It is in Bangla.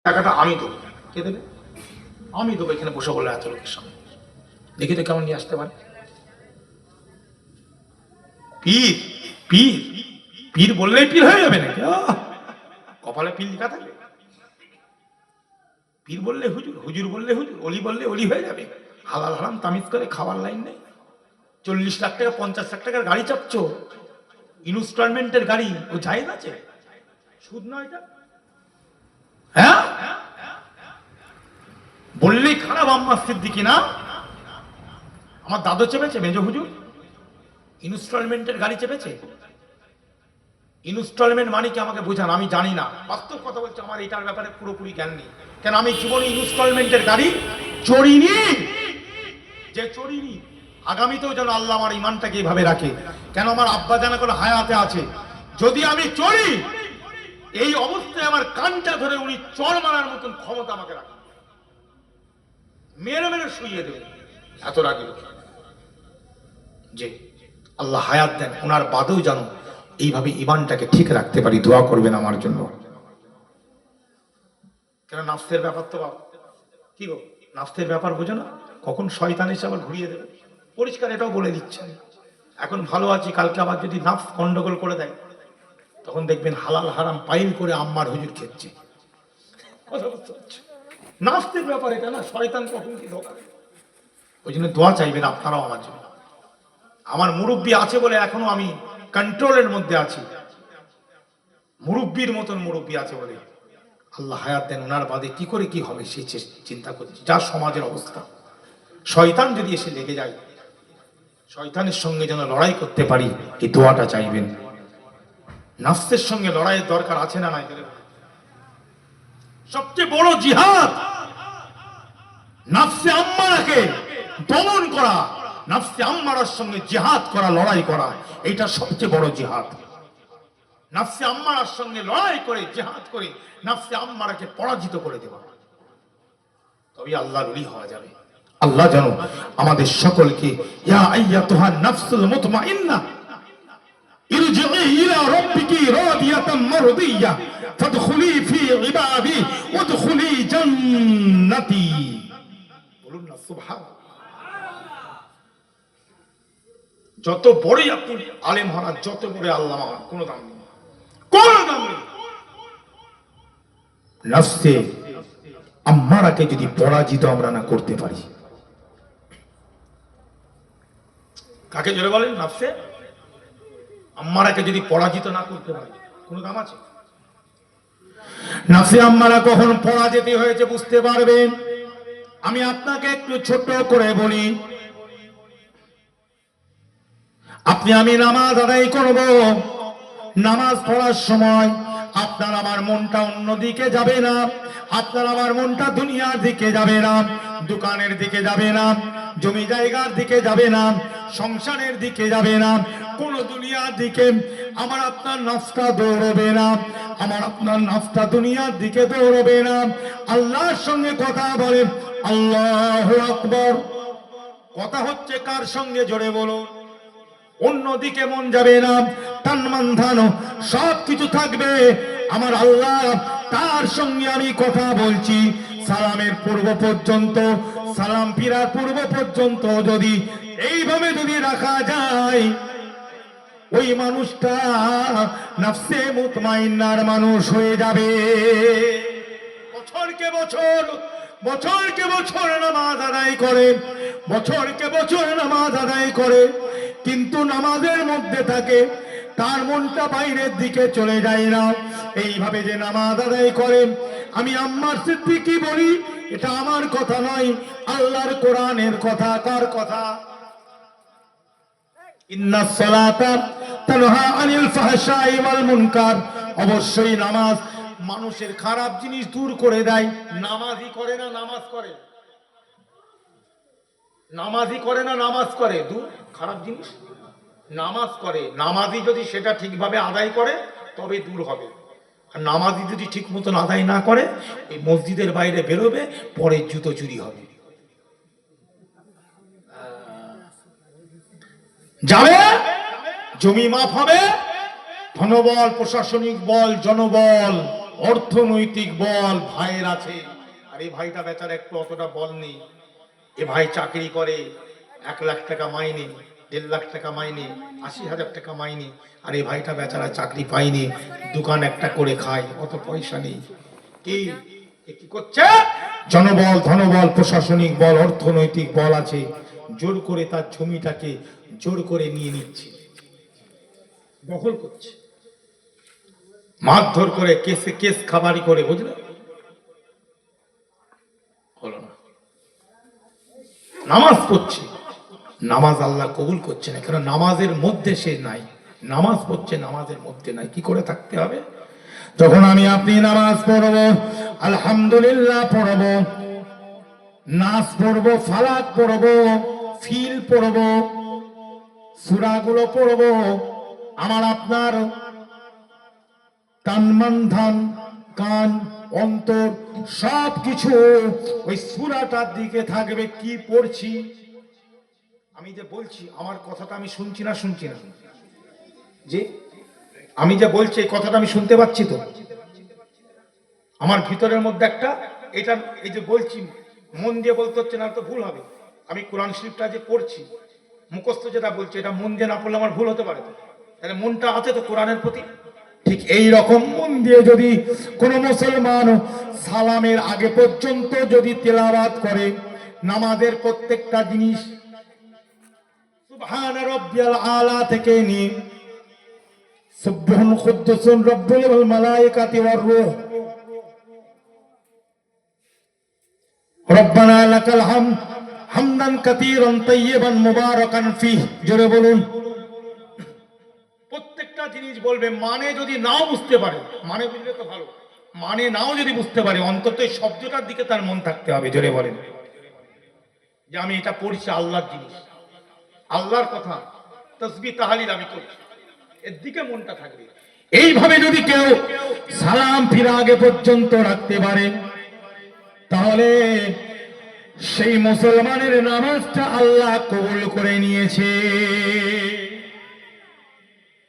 টাকাটা আমি দেবো। কে দেবে? আমি দেবো। এখানে বসে বললো এত লোকের সামনে, দেখি তো কেমন নিয়ে আসতে পারে। পীর পীর পীর বললেই পীর হয়ে যাবে নাকি? কপালে পীর লেখা থাকবে? পীর বললে হুজুর, হুজুর বললে হুজুর, অলি বললে অলি হয়ে যাবে? হালাল হারাম তামিজ করে খাওয়ার লাইন নেই। 40 লাখ টাকা 50 লাখ টাকার গাড়ি চাপছো, ইনস্টলমেন্টের গাড়ি, ও জায়েজ আছে? সুদ নয় এটা? হ্যাঁ, বললেই খারাপ। আম্মা সিদ্দিকি না, আমার দাদু চেপেছে মেজ হুজুর, ইনস্টলমেন্টের গাড়ি চেপেছে। ইনস্টলমেন্ট মানে কি আমাকে বোঝান, আমি জানি না। বাস্তব কথা বলছি, আমার এটার ব্যাপারে পুরোপুরি জ্ঞান নেই। কেন আমি জীবনে ইনস্টলমেন্টের গাড়ি চড়িনি। যে চড়িনি, আগামীতেও যেন আল্লাহ আমার ইমানটাকে এইভাবে রাখে। কেন আমার আব্বা জান এখন হায়াতে আছে, যদি আমি চড়ি এই অবস্থায় আমার কানটা ধরে উনি চড় মারার মতন ক্ষমতা আমাকে রাখে, মেরে মেরে শুইয়ে দেবে। এত রাগি যে আল্লাহ হায়াত দেন, ওনার বাদেও জানো এইভাবে ইমানটাকে ঠিক রাখতে পারি। দোয়া করবেন আমার জন্য। কেন নাফসের ব্যাপার তো কি গো, নাফসের ব্যাপার বোঝো না? কখন শয়তান এসে আবার ঘুরিয়ে দেবে। পরিষ্কার এটাও বলে দিচ্ছেন, এখন ভালো আছি, কালকে আবার যদি নাফস গন্ডগোল করে দেয়, তখন দেখবেন হালাল হারাম পাইল করে আম্মার হুজুর খেচ্ছে। কথা বুঝতে পারছো? নাফসের ব্যাপার এটা না, শয়তান কখন কি ধোকা। ওই জন্য দোয়া চাইবেন আপনারাও আমার জন্য। আমার মুরব্বী আছে বলে এখনো আমি কন্ট্রোলের মধ্যে আছি। মুরব্বীর মতন মুরব্বী আছে বলে আল্লাহ হায়াত দেন। ওনার বাদে কি করে কি হবে সেই চিন্তা করছি। যা সমাজের অবস্থা, শয়তান যদি এসে লেগে যায়, শয়তানের সঙ্গে যেন লড়াই করতে পারি, এই দোয়াটা চাইবেন। নাফসের সঙ্গে লড়াইয়ের দরকার আছে না নাই? সবচেয়ে বড় জিহাদ নাফসে আম্মারাকে দমন করা, নাফসে আম্মারার সঙ্গে জিহাদ করা, লড়াই করা, এটা সবচেয়ে বড় জিহাদ। নাফসে আম্মারার সঙ্গে লড়াই করে জিহাদ করে নাফসে আম্মারাকে পরাজিত করে দেওয়া, তবে আল্লাহর ওলি হওয়া যাবে। আল্লাহ জানো আমাদের সকলকে ইয়া আইয়াতুহা নাফসুল মুতমাইন্নাহ ইরজিই ইলা রাব্বিকি রাদিয়াতাম মারদিয়া ফাদখুলি ফি ইবাদি ওয়াদখুলি জান্নাতি। বলুন না সুবহানাল্লাহ। যত বড়ই আপনি আলেম হন, যত বড় আল্লামা হন, কোনো দাম নেই, কোনো দাম নেই। নাফসে আম্মারাকে যদি পরাজিত আমরা না করতে পারি, কাকে জোরে বলেন? নাফসে আম্মারাকে যদি পরাজিত না করতে পারি, কোনো দাম আছে? নাফসে আম্মারা কখন পরাজিত হয়েছে বুঝতে পারবেন। আমি আপনাকে একটু ছোট করে বলি, আপনি আমি নামাজ আদায় করব, নামাজ পড়ার সময় আপনার আমার মনটা অন্যদিকে যাবে না, আপনার আমার মনটা দুনিয়ার দিকে যাবে না, দোকানের দিকে যাবে না, জমি জায়গার দিকে যাবে না, সংসারের দিকে যাবে না, কোন দুনিয়ার দিকে আমার আপনার নফসটা দৌড়বে না, আমার আপনার নফসটা দুনিয়ার দিকে দৌড়বে না। আল্লাহর সঙ্গে কথা বলে আল্লাহু আকবার। কথা হচ্ছে কার সঙ্গে? জোরে বলুন। অন্যদিকে মন যাবে না, টান মান ধানো সব কিছু থাকবে আমার আল্লাহ, তার সঙ্গে আমি কথা বলছি। সালামের পূর্ব পর্যন্ত, সালাম ফিরার পূর্ব পর্যন্ত যদি এইভাবে যদি রাখা যায়, ওই মানুষটা নাফসে মুতমাইন্নার মানুষ হয়ে যাবে। বছরকে বছর, বছরকে বছর নামাজ আদায় করে, বছরকে বছর নামাজ আদায় করে, কিন্তু নামাজের মধ্যে থাকে, তার মনটা বাইরের দিকে চলে যায় না। এইভাবে যে নামাজ আদায় করে, আমি আম্মার সিদ্দিকী বলি, এটা আমার কথা নয়, আল্লাহর কোরআনের কথা। কার কথা? ইন্নাস সালাতা তানহা আনিল ফাহশাই ওয়াল মুনকার। অবশ্যই নামাজ মানুষের খারাপ জিনিস দূর করে দেয়। নামাজই করে না নামাজ করে, নামাজই করে না নামাজ করে দূর খারাপ জিনিস। নামাজ করে, নামাজই যদি সেটা ঠিকভাবে আদায় করে তবে দূর হবে। আর নামাজই যদি ঠিক মতন আদায় না করে, এই মসজিদের বাইরে বেরোবে, পরে জুতো চুরি হবে, যাবে, জমি মাফ হবে, ধনবল, প্রশাসনিক বল, জনবল অর্থনৈতিক বল ভাইয়ের আছে, আর এই ভাইটা বেচার একটু অতটা বল নেই। এ ভাই চাকরি করে, 1 লাখ টাকা মাইনে, 1.5 লাখ টাকা মাইনে, 80,000 টাকা মাইনে, আর এই ভাইটা বেচারা চাকরি পায়নি, দোকান একটা করে খায়, অত পয়সা নেই। কি কি করছে? জনবল, ধনবল, প্রশাসনিক বল, অর্থনৈতিক বল আছে, জোর করে তার জমিটাকে জোর করে নিয়ে নিচ্ছে, দখল করছে, মারধর করে, কেসে কেস খাবারি করে, বুঝলে? হলো না। নামাজ পড়ছে, নামাজ আল্লাহ কবুল করছে না, কারণ নামাজের মধ্যে সে নাই। নামাজ পড়ছে, নামাজের মধ্যে নাই, কি করে থাকতে হবে? যখন আমি আপনি নামাজ পড়বো, আলহামদুলিল্লাহ পড়বো, নাস পড়বো, ফালাক পড়বো, ফিল পড়বো, সূরাগুলো পড়বো, আমার আপনার কান, মান, ধান, কান, অন্তর সবকিছু ওই সূরাটার দিকে থাকবে। কি পড়ছি আমি, যে বলছি আমার কথাটা আমি শুনছি না? শুনছি না? যে আমি যে বলছি এই কথাটা আমি শুনতে পাচ্ছি তো? আমার ভিতরের মধ্যে একটা এটা, এই যে বলছি মন দিয়ে বলতে হচ্ছে না, তো ভুল হবে। আমি কোরআন শরীফটা যে পড়ছি, মুখস্থ যেটা বলছি, এটা মন দিয়ে না পড়লে আমার ভুল হতে পারে, তাহলে মনটা আছে তো কোরআনের প্রতি। ঠিক এই রকম মন দিয়ে যদি কোন মুসলমান সালামের আগে পর্যন্ত যদি তেলাওয়াত করে, নামাজের প্রত্যেকটা জিনিস সুবহান রাব্বিয়াল আলা থেকে নিয়ে সুবহান কুদ্দুসুন রাব্বুল মালায়েকাতি ওয়ার রূহ, রব্বানা লাকাল হামদ হামদান কাসীরান তাইয়িবান মুবারাকান ফীহি, জোরে বলুন। প্রত্যেকটা জিনিস বলবে, মানে যদি নাও বুঝতে পারে, মানে বুঝলে তো ভালো, মানে নাও যদি বুঝতে পারে, অন্তত এই শব্দটার দিকে তার মন থাকতে হবে। জোরে বলেন যে আমি এটা পড়ছি আল্লাহর জিনিস, আল্লাহর কথা, তাসবিহ তাহলিল আমি করছি, এর দিকে মনটা থাকবে। এইভাবে যদি কেউ সালাম ফিরা আগে পর্যন্ত রাখতে পারে, তাহলে সেই মুসলমানের নামাজটা আল্লাহ কবুল করে নিয়েছে।